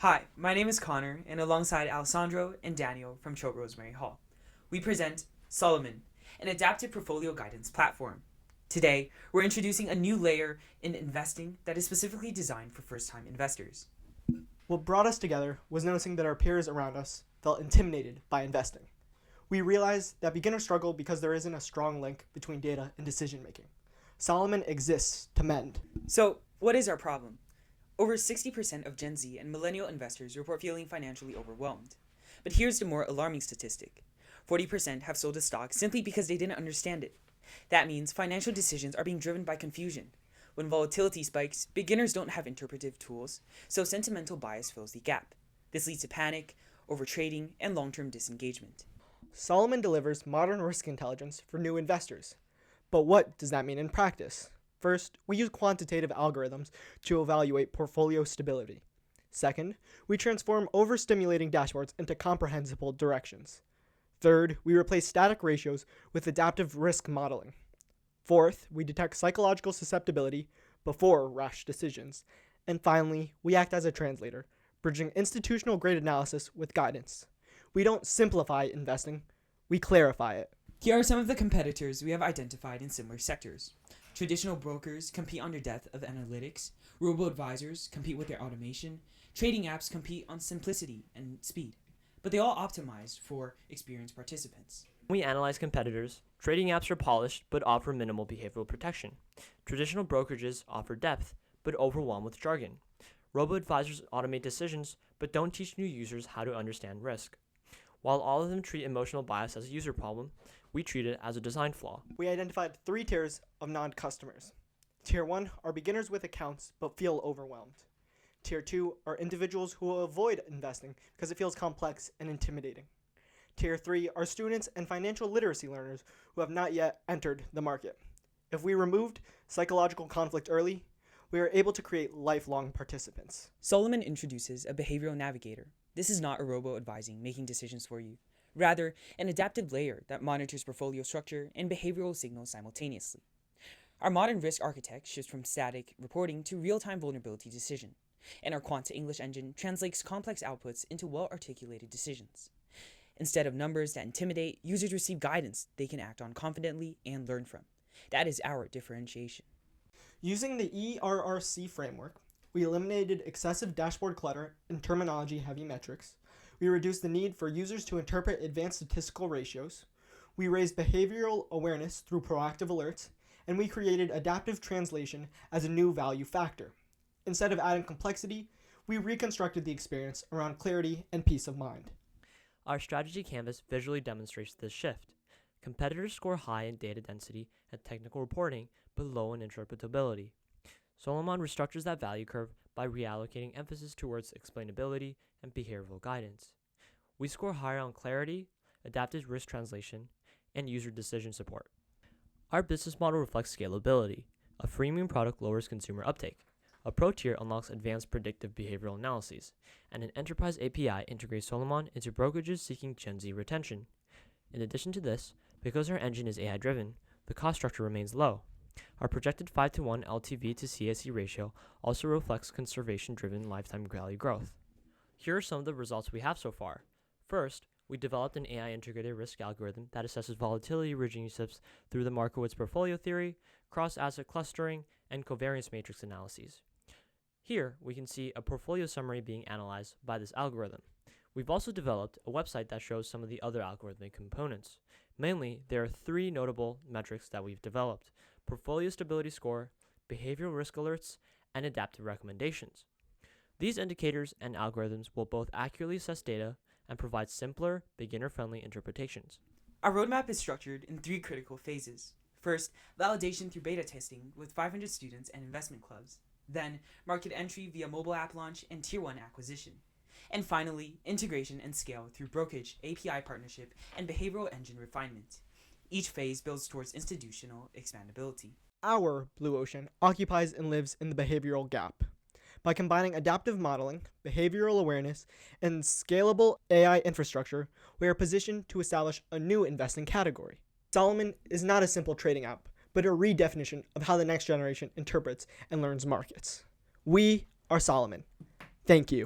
Hi, my name is Connor, and alongside Alessandro and Daniel from Choate Rosemary Hall, we present Solomon, an adaptive portfolio guidance platform. Today, we're introducing a new layer in investing that is specifically designed for first time investors. What brought us together was noticing that our peers around us felt intimidated by investing. We realized that beginners struggle because there isn't a strong link between data and decision making. Solomon exists to mend. So, what is our problem? Over 60% of Gen Z and millennial investors report feeling financially overwhelmed. But here's the more alarming statistic: 40% have sold a stock simply because they didn't understand it. That means financial decisions are being driven by confusion. When volatility spikes, beginners don't have interpretive tools, so sentimental bias fills the gap. This leads to panic, overtrading, and long term disengagement. Solomon delivers modern risk intelligence for new investors. But what does that mean in practice? First, we use quantitative algorithms to evaluate portfolio stability. Second, we transform overstimulating dashboards into comprehensible directions. Third, we replace static ratios with adaptive risk modeling. Fourth, we detect psychological susceptibility before rash decisions. And finally, we act as a translator, bridging institutional grade analysis with guidance. We don't simplify investing, we clarify it. Here are some of the competitors we have identified in similar sectors. Traditional brokers compete on their depth of analytics, robo advisors compete with their automation, trading apps compete on simplicity and speed, but they all optimize for experienced participants. When we analyze competitors, trading apps are polished but offer minimal behavioral protection. Traditional brokerages offer depth but overwhelm with jargon. Robo-advisors automate decisions but don't teach new users how to understand risk. While all of them treat emotional bias as a user problem, we treat it as a design flaw. We identified 3 tiers of non-customers. Tier 1 are beginners with accounts but feel overwhelmed. Tier 2 are individuals who will avoid investing because it feels complex and intimidating. Tier 3 are students and financial literacy learners who have not yet entered the market. If we removed psychological conflict early, we are able to create lifelong participants. Solomon introduces a behavioral navigator. This is not a robo-advising making decisions for you. Rather, an adaptive layer that monitors portfolio structure and behavioral signals simultaneously. Our modern risk architect shifts from static reporting to real-time vulnerability decision, and our quant to English engine translates complex outputs into well-articulated decisions. Instead of numbers that intimidate, users receive guidance they can act on confidently and learn from. That is our differentiation. Using the ERRC framework, we eliminated excessive dashboard clutter and terminology-heavy metrics. We reduced the need for users to interpret advanced statistical ratios. We raised behavioral awareness through proactive alerts, and we created adaptive translation as a new value factor. Instead of adding complexity, we reconstructed the experience around clarity and peace of mind. Our strategy canvas visually demonstrates this shift. Competitors score high in data density and technical reporting, but low in interpretability. Solomon restructures that value curve by reallocating emphasis towards explainability and behavioral guidance. We score higher on clarity, adaptive risk translation, and user decision support. Our business model reflects scalability. A freemium product lowers consumer uptake. A pro tier unlocks advanced predictive behavioral analyses, and an enterprise API integrates Solomon into brokerages seeking Gen Z retention. In addition to this, because our engine is AI-driven, the cost structure remains low. Our projected 5-to-1 LTV to CAC ratio also reflects conservation-driven lifetime value growth. Here are some of the results we have so far. First, we developed an AI-integrated risk algorithm that assesses volatility relationships through the Markowitz portfolio theory, cross-asset clustering, and covariance matrix analyses. Here, we can see a portfolio summary being analyzed by this algorithm. We've also developed a website that shows some of the other algorithmic components. Mainly, there are 3 notable metrics that we've developed: portfolio stability score, behavioral risk alerts, and adaptive recommendations. These indicators and algorithms will both accurately assess data and provide simpler, beginner-friendly interpretations. Our roadmap is structured in 3 critical phases. First, validation through beta testing with 500 students and investment clubs. Then, market entry via mobile app launch and Tier 1 acquisition. And finally, integration and scale through brokerage, API partnership, and behavioral engine refinement. Each phase builds towards institutional expandability. Our Blue Ocean occupies and lives in the behavioral gap. By combining adaptive modeling, behavioral awareness, and scalable AI infrastructure, we are positioned to establish a new investing category. Solomon is not a simple trading app, but a redefinition of how the next generation interprets and learns markets. We are Solomon. Thank you.